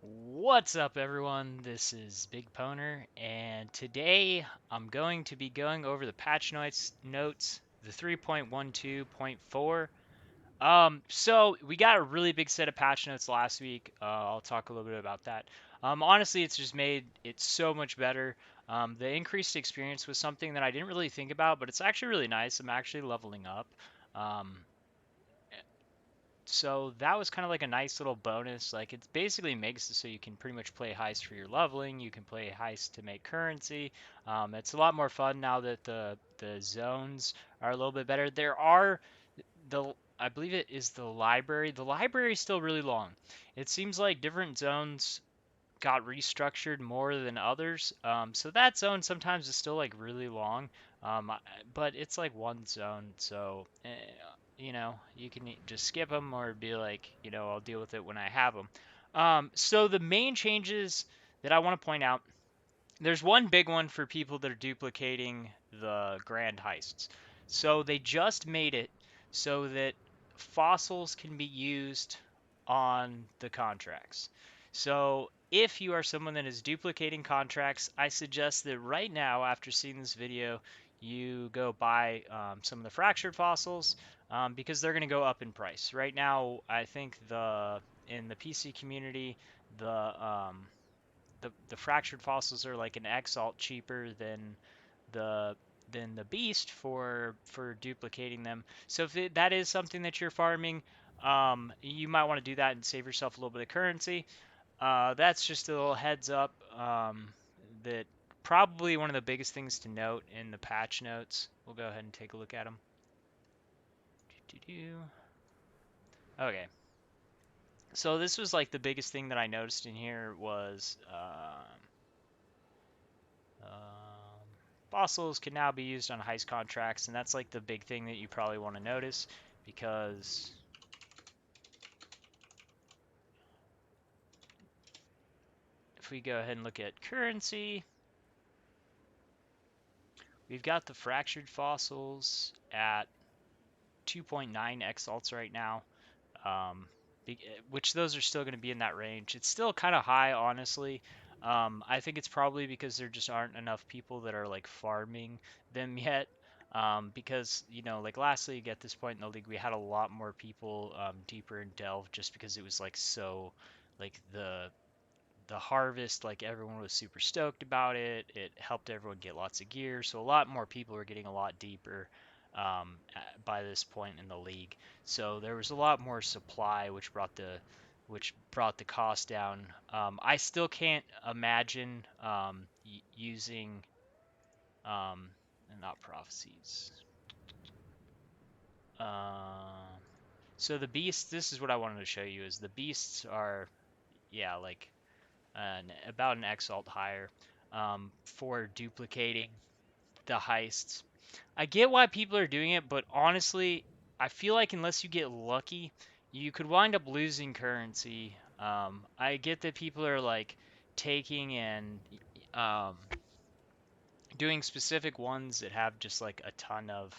What's up, everyone? This is BigPowner, and today I'm going to be going over the patch notes, the 3.12.4. So we got a really big set of patch notes last week. I'll talk a little bit about that. Honestly, it's just made it so much better. The increased experience was something that I didn't really think about, but it's actually really nice. I'm actually leveling up. Um, so that was kind of like a nice little bonus. Like it basically makes it so you can pretty much play heist for your leveling. You can play heist to make currency. It's a lot more fun now that the zones are a little bit better. There are the I believe it is the library. The library is still really long. It seems like different zones got restructured more than others. So that zone sometimes is still like really long, but it's like one zone, so you can just skip them or be like, I'll deal with it when I have them. So the main changes that I want to point out, there's one big one for people that are duplicating the grand heists. So they just made it so that fossils can be used on the contracts. So if you are someone that is duplicating contracts, I suggest that right now, after seeing this video, you go buy some of the fractured fossils because they're going to go up in price. Right now, I think the in the PC community, the fractured fossils are like an exalt cheaper the than the beast for duplicating them. So if that is something that you're farming, you might want to do that and save yourself a little bit of currency. That's just a little heads up. That probably one of the biggest things to note in the patch notes. We'll go ahead and take a look at them. Okay, so this was like the biggest thing that I noticed in here was fossils can now be used on heist contracts, and that's like the big thing that you probably want to notice because if we go ahead and look at currency, we've got the fractured fossils at 2.9 exalts right now, um, which those are still going to be in that range. It's still kind of high, honestly. I think it's probably because there just aren't enough people that are like farming them yet. Because like last league at this point in the league, we had a lot more people deeper in delve just because it was like so, like the harvest, like everyone was super stoked about it. It helped everyone get lots of gear, so a lot more people were getting a lot deeper by this point in the league. So there was a lot more supply, which brought the cost down. I still can't imagine using um, not prophecies. Uh, so the beasts. This is what I wanted to show you: is the beasts are yeah like about an exalt higher for duplicating the heists. I get why people are doing it, but honestly, I feel like unless you get lucky, you could wind up losing currency. I get that people are like taking and um, doing specific ones that have just like a ton of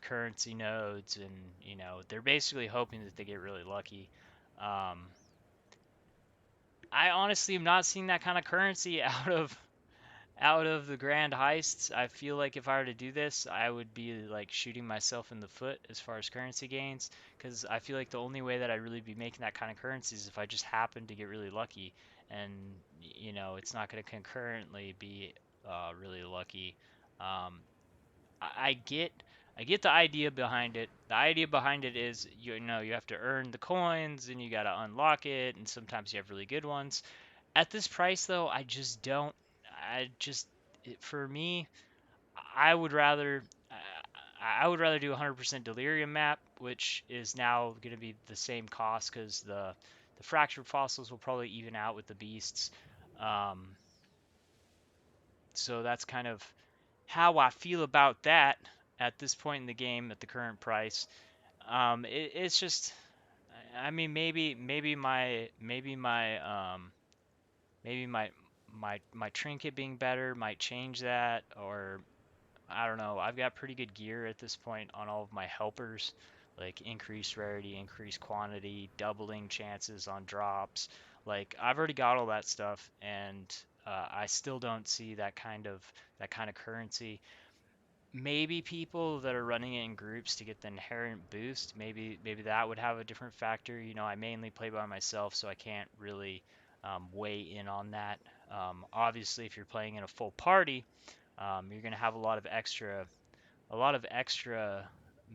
currency nodes, and they're basically hoping that they get really lucky. Um, I honestly am not seeing that kind of currency out of the grand heists. I feel like if I were to do this, I would be like shooting myself in the foot as far as currency gains, because I feel like the only way that I'd really be making that kind of currency is if I just happen to get really lucky, and it's not going to concurrently be really lucky. Um, I get the idea behind it. The idea behind it is you have to earn the coins and you got to unlock it, and sometimes you have really good ones. At this price, though, I just don't. I just, for me, I would rather. I would rather do 100% delirium map, which is now going to be the same cost because the fractured fossils will probably even out with the beasts. Um, so that's kind of how I feel about that at this point in the game at the current price. It's just, I mean, maybe my trinket being better might change that, or I don't know. I've got pretty good gear at this point on all of my helpers, like increased rarity, increased quantity, doubling chances on drops. Like I've already got all that stuff, and I still don't see that kind of currency. Maybe people that are running it in groups to get the inherent boost, maybe that would have a different factor. I mainly play by myself, so I can't really weigh in on that. Obviously, if you're playing in a full party, you're going to have a lot of extra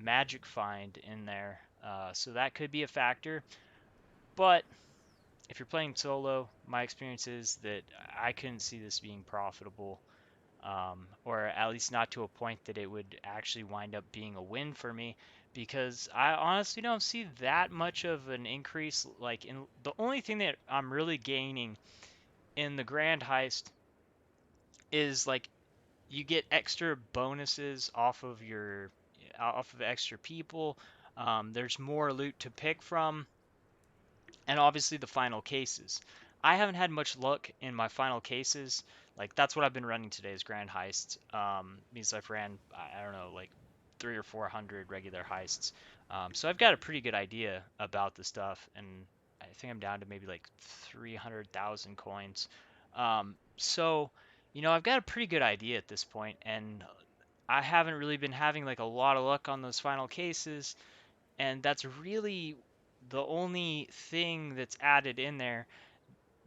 magic find in there, so that could be a factor. But if you're playing solo, my experience is that I couldn't see this being profitable, or at least not to a point that it would actually wind up being a win for me, because I honestly don't see that much of an increase. Like, in the only thing that I'm really gaining in the grand heist is like you get extra bonuses off of extra people. There's more loot to pick from, and obviously the final cases. I haven't had much luck in my final cases. Like that's what I've been running today is grand heists. Means I've ran I don't know like 300 or 400 regular heists. So I've got a pretty good idea about the stuff, and I think I'm down to maybe like 300,000 coins. So I've got a pretty good idea at this point, and I haven't really been having like a lot of luck on those final cases, and that's really the only thing that's added in there.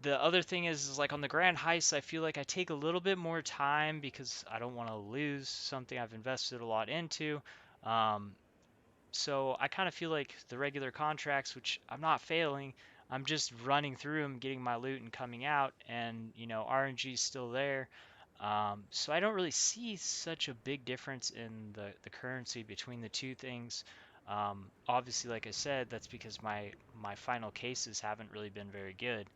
The other thing is like on the grand heist, I feel like I take a little bit more time because I don't want to lose something I've invested a lot into. Um, so I kind of feel like the regular contracts, which I'm not failing, I'm just running through them, getting my loot and coming out, and RNG is still there. So I don't really see such a big difference in the currency between the two things. Obviously, like I said, that's because my final cases haven't really been very good.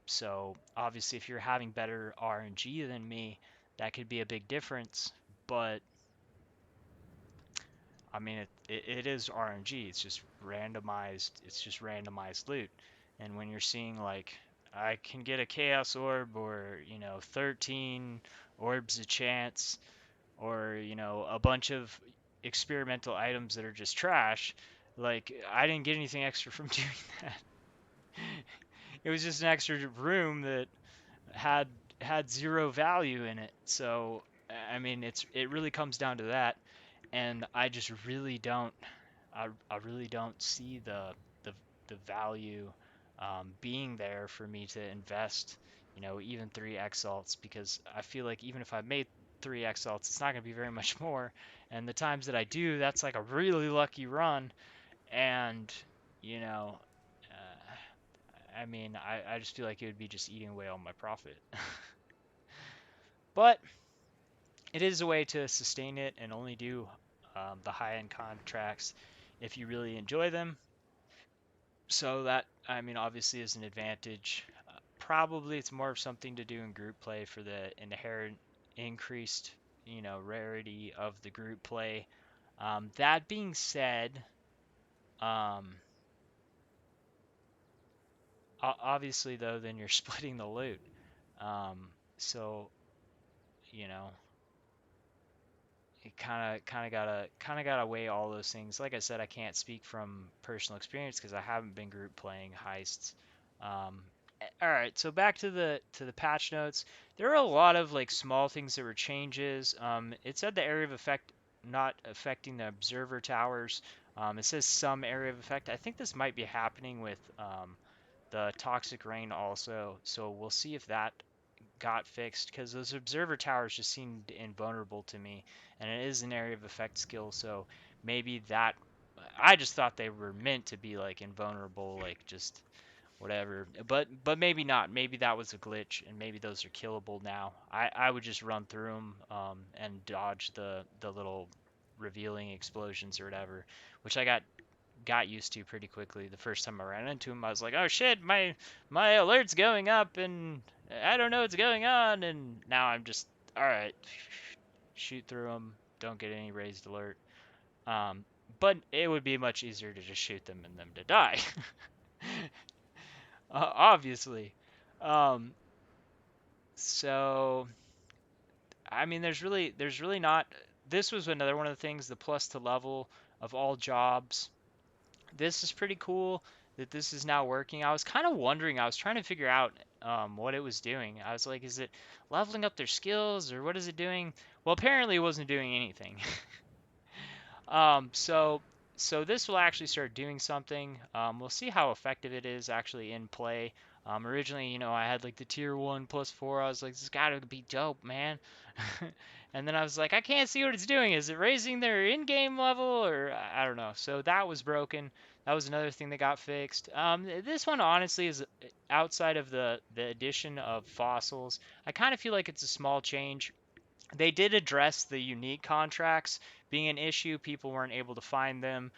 So obviously, if you're having better RNG than me, that could be a big difference. But I mean, it is RNG. It's just randomized loot. And when you're seeing like I can get a chaos orb, or 13 orbs a chance, or a bunch of experimental items that are just trash, like I didn't get anything extra from doing that. It was just an extra room that had had zero value in it. So I mean, it really comes down to that, and I just really don't I really don't see the the value being there for me to invest, even 3 exalts, because I feel like even if I made 3 exalts, it's not going to be very much more. And the times that I do, that's like a really lucky run. And, you know, I mean, I just feel like it would be just eating away all my profit. But it is a way to sustain it and only do the high end contracts if you really enjoy them. So that, I mean, obviously is an advantage. Probably it's more of something to do in group play for the inherent increased, rarity of the group play. That being said, um, obviously though, then you're splitting the loot. So you know, you kind of gotta weigh all those things. Like I said, I can't speak from personal experience because I haven't been group playing heists. Um, all right, so back to the patch notes. There are a lot of like small things that were changes. It said the area of effect not affecting the observer towers. It says some area of effect. I think this might be happening with the toxic rain also. So we'll see if that got fixed, because those observer towers just seemed invulnerable to me, and it is an area of effect skill, so maybe that I just thought they were meant to be like invulnerable, like just whatever. But maybe not. Maybe that was a glitch, and maybe those are killable now. I would just run through them and dodge the little revealing explosions or whatever, which I got used to pretty quickly. The first time I ran into him, I was like, "Oh shit, my alert's going up, and I don't know what's going on." And now I'm just, all right, shoot through them. Don't get any raised alert. Um, but it would be much easier to just shoot them and them to die, obviously. Um, so I mean, there's really not. This was another one of the things, the plus to level of all jobs. This is pretty cool. that this is now working. I was kind of wondering, I was trying to figure out what it was doing. I was like, is it leveling up their skills or what is it doing? Well, apparently it wasn't doing anything. Um, so so this will actually start doing something. We'll see how effective it is actually in play. Originally, I had like the tier 1 plus 4. I was like, this gotta be dope, man. And then I was like, I can't see what it's doing. Is it raising their in-game level or I don't know. So that was broken. That was another thing that got fixed. This one honestly is outside of the addition of fossils. I kind of feel like it's a small change. They did address the unique contracts being an issue. People weren't able to find them.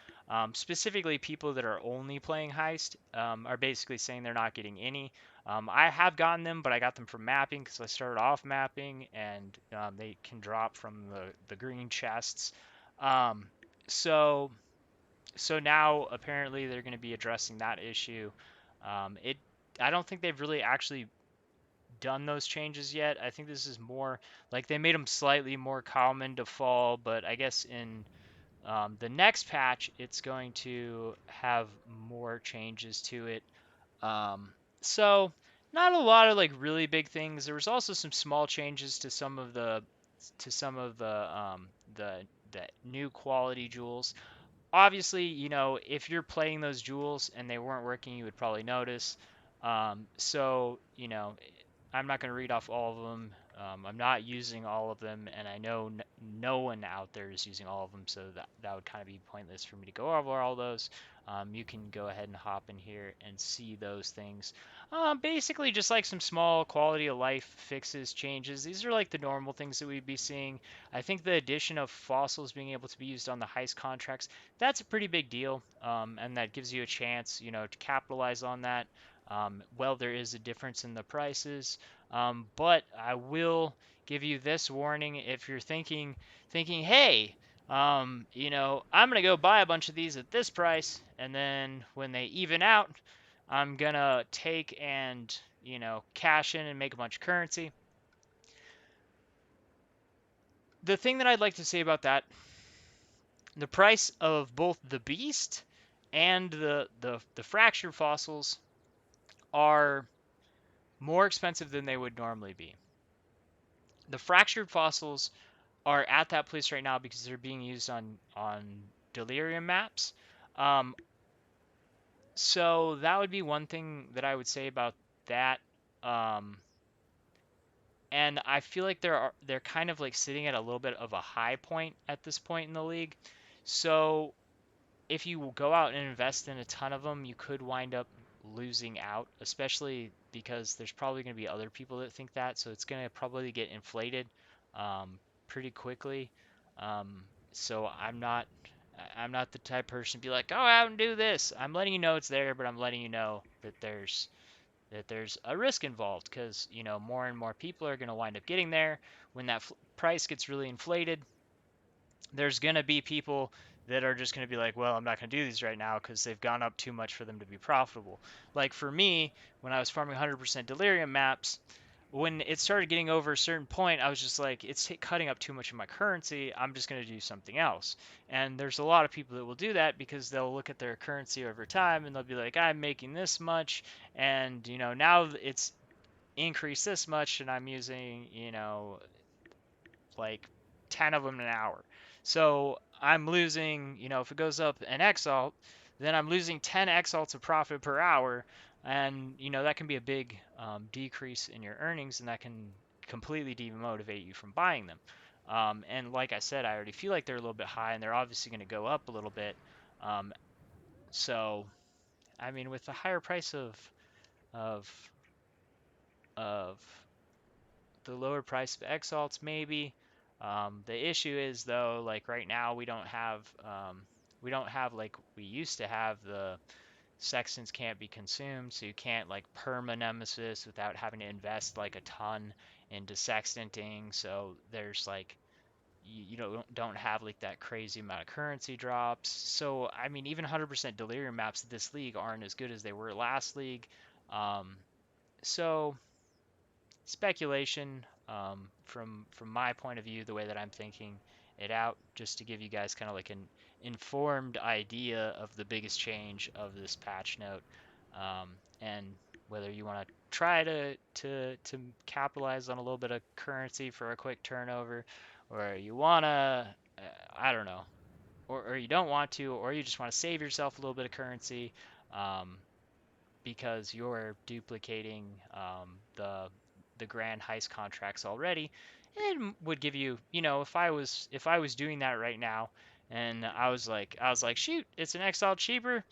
Specifically, people that are only playing Heist are basically saying they're not getting any. I have gotten them, but I got them from mapping because I started off mapping, and they can drop from the green chests. Um, so so now apparently they're going to be addressing that issue. It I don't think they've really actually done those changes yet. I think this is more like they made them slightly more common to fall, but I guess in the next patch, it's going to have more changes to it. Um, so not a lot of like really big things. There was also some small changes to some of the new quality jewels. Obviously, if you're playing those jewels and they weren't working, you would probably notice. So, I'm not going to read off all of them. I'm not using all of them, and I know no one out there is using all of them, so that would kind of be pointless for me to go over all those. You can go ahead and hop in here and see those things. Basically, just like some small quality of life fixes, changes. These are like the normal things that we'd be seeing. I think the addition of fossils being able to be used on the heist contracts, that's a pretty big deal, and that gives you a chance, to capitalize on that. Well, there is a difference in the prices, but I will give you this warning if you're thinking, hey, I'm gonna go buy a bunch of these at this price, and then when they even out, I'm gonna take and cash in and make a bunch of currency. The thing that I'd like to say about that, the price of both the beast and the fractured fossils are more expensive than they would normally be. The fractured fossils are at that place right now because they're being used on delirium maps. Um, so that would be one thing that I would say about that. Um, and I feel like they're kind of like sitting at a little bit of a high point at this point in the league. So if you go out and invest in a ton of them, you could wind up losing out, especially because there's probably going to be other people that think that, so it's going to probably get inflated um, pretty quickly. Um, so I'm not the type of person to be like, go out and do this. I'm letting you know it's there, but I'm letting you know that there's a risk involved because more and more people are going to wind up getting there. When that price gets really inflated, there's going to be people that are just going to be like, well, I'm not going to do these right now because they've gone up too much for them to be profitable. Like for me, when I was farming 100% delirium maps, when it started getting over a certain point, I was just like, it's cutting up too much of my currency. I'm just going to do something else. And there's a lot of people that will do that because they'll look at their currency over time and they'll be like, I'm making this much. And, now it's increased this much and I'm using, like 10 of them an hour. So I'm losing, if it goes up an exalt, then I'm losing 10 exalts of profit per hour. And, that can be a big decrease in your earnings and that can completely demotivate you from buying them. And like I said, I already feel like they're a little bit high and they're obviously going to go up a little bit. Um, so, I mean, with the higher price of, of the lower price of exalts maybe. The issue is though, like right now we don't have like we used to have the sextants can't be consumed, so you can't like perma nemesis without having to invest like a ton into sextanting. So there's like you don't have like that crazy amount of currency drops. So I mean, even 100% delirium maps this league aren't as good as they were last league. Um, so speculation from my point of view, the way that I'm thinking it out, just to give you guys kind of like informed idea of the biggest change of this patch note, and whether you want to try to capitalize on a little bit of currency for a quick turnover, or you want to, I don't know, or you don't want to, or you just want to save yourself a little bit of currency, um, because you're duplicating the grand heist contracts already. It would give you, if I was doing that right now, and I was like, shoot, it's an XL cheaper.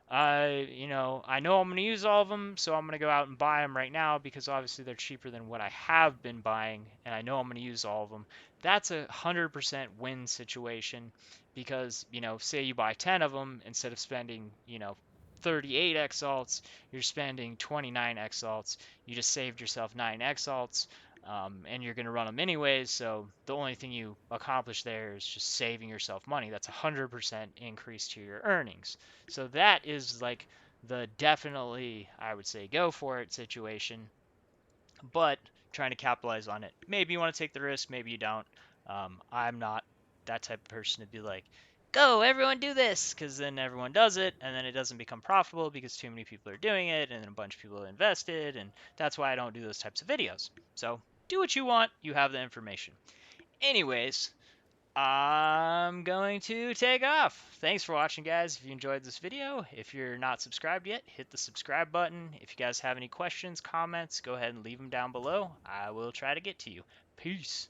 I know I'm gonna use all of them, so I'm gonna go out and buy them right now because obviously they're cheaper than what I have been buying, and I know I'm gonna use all of them. That's 100% win situation because, say you buy 10 of them instead of spending, 38 exalts, you're spending 29 exalts. You just saved yourself 9 exalts, and you're going to run them anyways. So the only thing you accomplish there is just saving yourself money. That's 100% increase to your earnings. So that is like the definitely, I would say, go for it situation, but trying to capitalize on it. Maybe you want to take the risk, maybe you don't. I'm not that type of person to be like, go, everyone do this, because then everyone does it, and then it doesn't become profitable because too many people are doing it, and then a bunch of people invested, and that's why I don't do those types of videos. So do what you want, you have the information. Anyways, I'm going to take off. Thanks for watching, guys. If you enjoyed this video, if you're not subscribed yet, hit the subscribe button. If you guys have any questions, comments, go ahead and leave them down below. I will try to get to you. Peace.